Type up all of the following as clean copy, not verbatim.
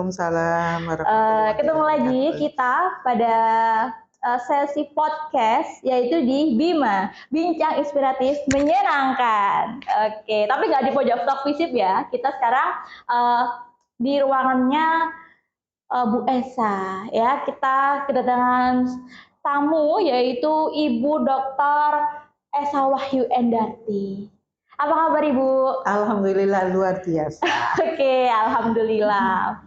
Waalaikumsalam warahmatullahi Ketemu lagi wabarakatuh. kita pada sesi podcast yaitu di Bima, Bincang Inspiratif Menyenangkan. Oke, tapi nggak di pojok talk visip ya. Kita sekarang di ruangannya Bu Esa ya. Kita kedatangan tamu yaitu Ibu Dr. Esa Wahyu Endarti. Apa kabar Ibu? Alhamdulillah luar biasa. Oke, alhamdulillah.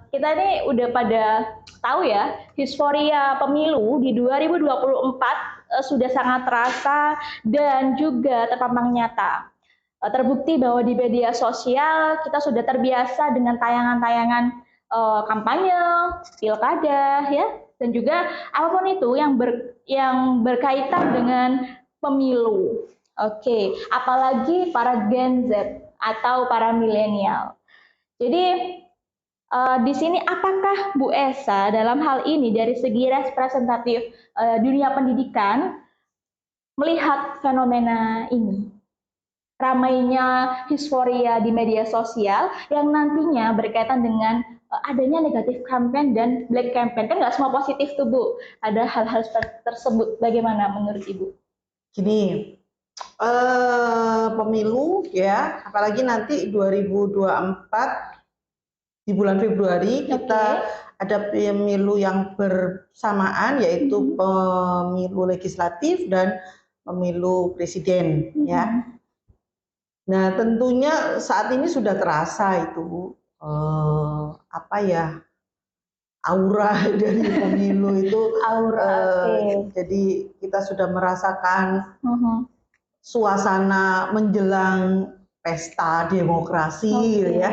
Kita ini udah pada tahu ya, euforia pemilu di 2024 sudah sangat terasa dan juga terpampang nyata. Terbukti bahwa di media sosial kita sudah terbiasa dengan tayangan-tayangan kampanye, pilkada, ya, dan juga apapun itu yang berkaitan dengan pemilu. Oke, apalagi para Gen Z atau para milenial. Jadi di sini apakah Bu Esa dalam hal ini dari segi representatif dunia pendidikan melihat fenomena ini? Ramainya euforia di media sosial yang nantinya berkaitan dengan adanya negatif campaign dan black campaign. Kan nggak semua positif tuh Bu. Ada hal-hal tersebut. Bagaimana menurut Ibu? Gini, pemilu ya, apalagi nanti 2024 di bulan Februari kita ada pemilu yang bersamaan, yaitu pemilu legislatif dan pemilu presiden ya. Nah, tentunya saat ini sudah terasa itu apa ya, aura dari pemilu itu. Jadi kita sudah merasakan suasana menjelang pesta demokrasi ya.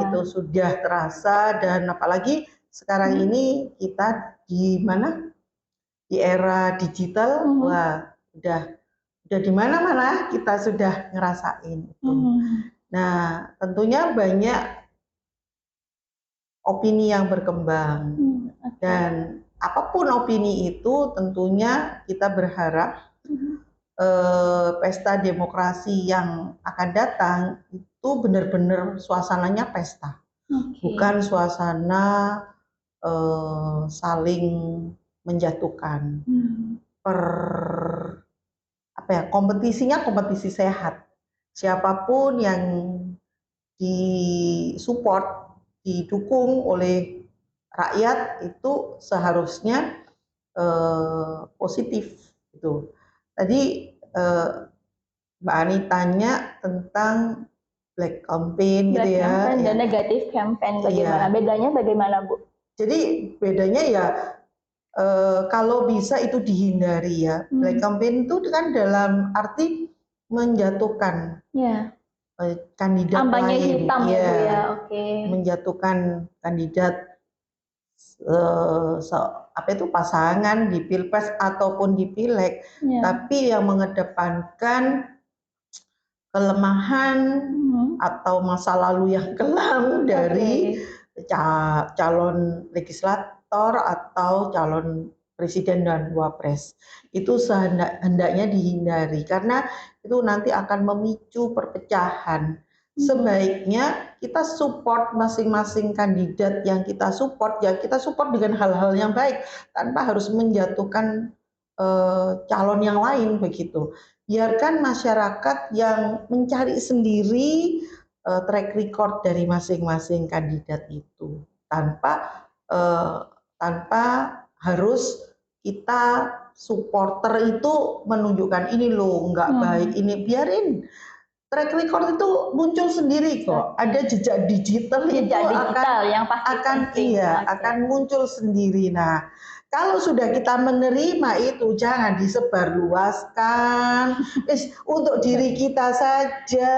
Itu sudah terasa, dan apalagi sekarang ini kita di mana? Di era digital. Wah, udah di mana-mana kita sudah ngerasain itu. Nah, tentunya banyak opini yang berkembang. Dan apapun opini itu, tentunya kita berharap pesta demokrasi yang akan datang itu benar-benar suasananya pesta, bukan suasana saling menjatuhkan. Kompetisinya kompetisi sehat. Siapapun yang disupport, didukung oleh rakyat itu seharusnya positif gitu. Tadi Mbak Ani tanya tentang black campaign gitu ya. Dan negatif campaign bagaimana? Bedanya bagaimana Bu? Jadi bedanya ya kalau bisa itu dihindari ya. Black campaign itu kan dalam arti menjatuhkan kandidat kampanye lain, hitam ya. menjatuhkan kandidat pasangan di pilpres ataupun di pileg, tapi yang mengedepankan kelemahan atau masa lalu yang kelam dari calon legislator atau calon presiden dan wapres. Itu hendaknya dihindari karena itu nanti akan memicu perpecahan. Sebaiknya kita support masing-masing kandidat yang kita support, ya kita support dengan hal-hal yang baik tanpa harus menjatuhkan calon yang lain begitu. Biarkan masyarakat yang mencari sendiri track record dari masing-masing kandidat itu tanpa harus kita supporter itu menunjukkan ini loh nggak baik, ini biarin. Track record itu muncul sendiri kok. Ada jejak digital itu akan muncul sendiri. Nah, kalau sudah kita menerima itu jangan disebarluaskan. Untuk diri kita saja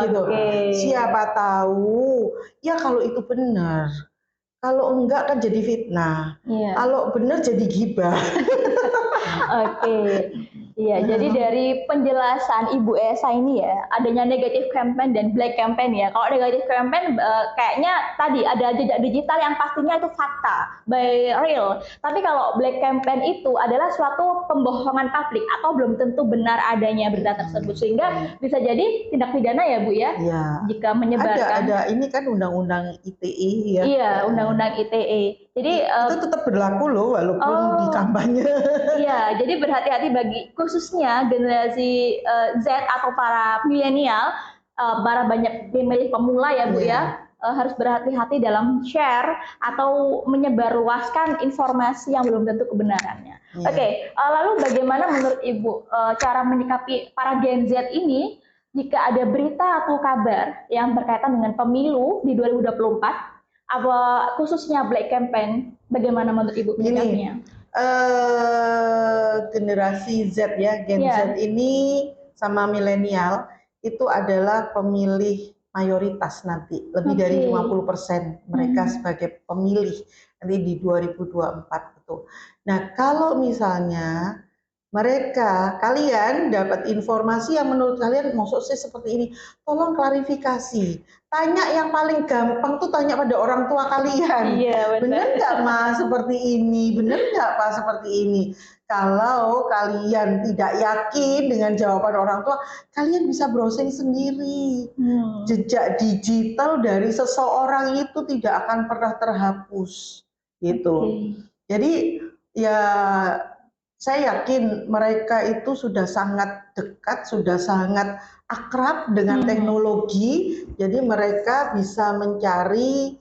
gitu. Siapa tahu ya kalau itu benar. Kalau enggak kan jadi fitnah. Kalau benar jadi gibah. Iya, jadi dari penjelasan Ibu Esa ini ya, adanya negatif campaign dan black campaign ya. Kalau negatif campaign kayaknya tadi ada jejak digital yang pastinya itu fakta, by real. Tapi kalau black campaign itu adalah suatu pembohongan publik atau belum tentu benar adanya berita tersebut. Sehingga bisa jadi tindak pidana ya Bu ya, jika menyebarkan. Ada ini kan undang-undang ITE ya. Iya, undang-undang ITE. Jadi itu tetap berlaku loh walaupun di kampanye. Iya, jadi berhati-hati bagi khususnya generasi Z atau para milenial, para banyak pemilih pemula ya Bu ya, harus berhati-hati dalam share atau menyebarluaskan informasi yang belum tentu kebenarannya. Oke, lalu bagaimana menurut Ibu cara menyikapi para Gen Z ini jika ada berita atau kabar yang berkaitan dengan pemilu di 2024? Khususnya black campaign, bagaimana menurut Ibu menyikapinya? Generasi Z ya, Gen Z ini sama milenial itu adalah pemilih mayoritas nanti, lebih dari 50% mereka sebagai pemilih nanti di 2024 itu. Nah, kalau misalnya kalian dapat informasi yang menurut kalian maksudnya seperti ini, tolong klarifikasi. Tanya yang paling gampang tuh tanya pada orang tua kalian. Iya, bener nggak Ma seperti ini? Bener nggak Pak seperti ini? Kalau kalian tidak yakin dengan jawaban orang tua, kalian bisa browsing sendiri. Jejak digital dari seseorang itu tidak akan pernah terhapus, gitu. Jadi ya saya yakin mereka itu sudah sangat dekat, sudah sangat akrab dengan teknologi, jadi mereka bisa mencari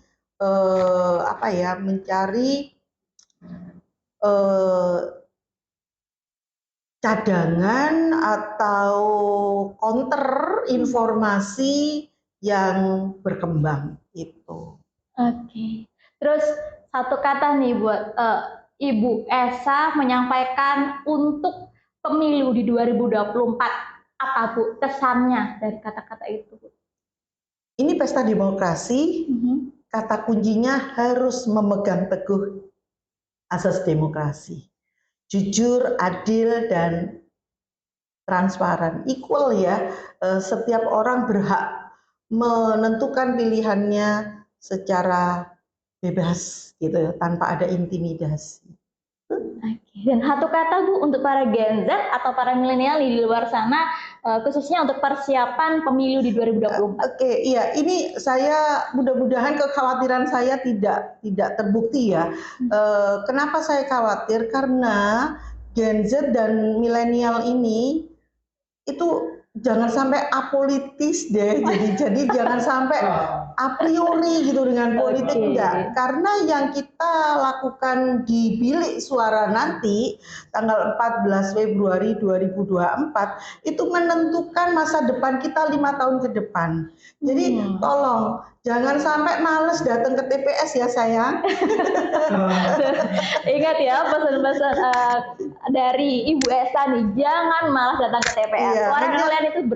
cadangan atau counter informasi yang berkembang itu. Oke. Terus satu kata nih buat Ibu Esa menyampaikan untuk pemilu di 2024, apa Bu kesannya dari kata-kata itu? Ini pesta demokrasi, kata kuncinya harus memegang teguh asas demokrasi. Jujur, adil, dan transparan, equal ya. Setiap orang berhak menentukan pilihannya secara bebas gitu, tanpa ada intimidasi. Dan satu kata Bu untuk para Gen Z atau para milenial di luar sana, khususnya untuk persiapan pemilu di 2024. Oke, iya, ini saya mudah-mudahan kekhawatiran saya tidak terbukti ya. Kenapa saya khawatir? Karena Gen Z dan milenial ini itu jangan sampai apolitis deh, jadi jangan sampai a priori gitu dengan politik, enggak. Karena yang kita lakukan di bilik suara nanti tanggal 14 Februari 2024 itu menentukan masa depan kita 5 tahun ke depan. Jadi tolong jangan sampai males datang ke TPS ya sayang. Ingat ya pesan-pesan dari Ibu Esa nih, jangan malas datang ke TPS.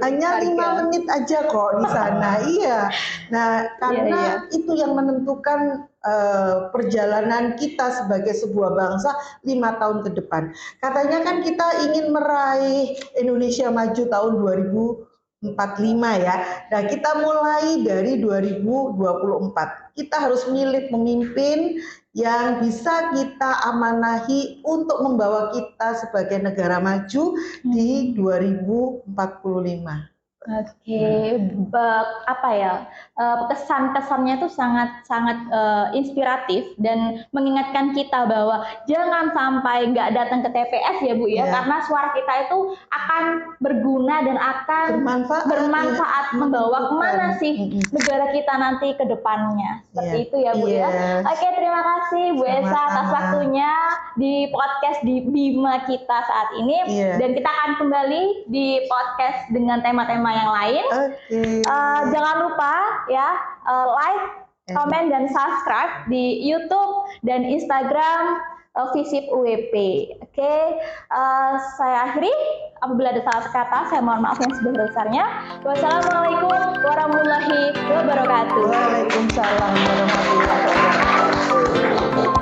Hanya 5 menit aja kok di sana. Iya. Nah, karena itu yang menentukan perjalanan kita sebagai sebuah bangsa 5 tahun ke depan. Katanya kan kita ingin meraih Indonesia maju tahun 2045 ya. Nah, kita mulai dari 2024. Kita harus milih pemimpin yang bisa kita amanahi untuk membawa kita sebagai negara maju di 2045. Oke, kesan-kesannya itu sangat inspiratif dan mengingatkan kita bahwa jangan sampai nggak datang ke TPS ya Bu ya, karena suara kita itu akan berguna dan akan bermanfaat membawa kemana sih negara kita nanti ke depannya. Seperti itu ya Bu ya. Oke, terima kasih Bu Esa atas waktunya di podcast di Bima kita saat ini, dan kita akan kembali di podcast dengan tema-tema yang lain. Jangan lupa ya like, komen, dan subscribe di YouTube dan Instagram Visip UWP. Oke, saya akhiri. Apabila ada salah kata, saya mohon maaf yang sebesar-besarnya. Wassalamualaikum warahmatullahi wabarakatuh. Waalaikumsalam warahmatullahi wabarakatuh.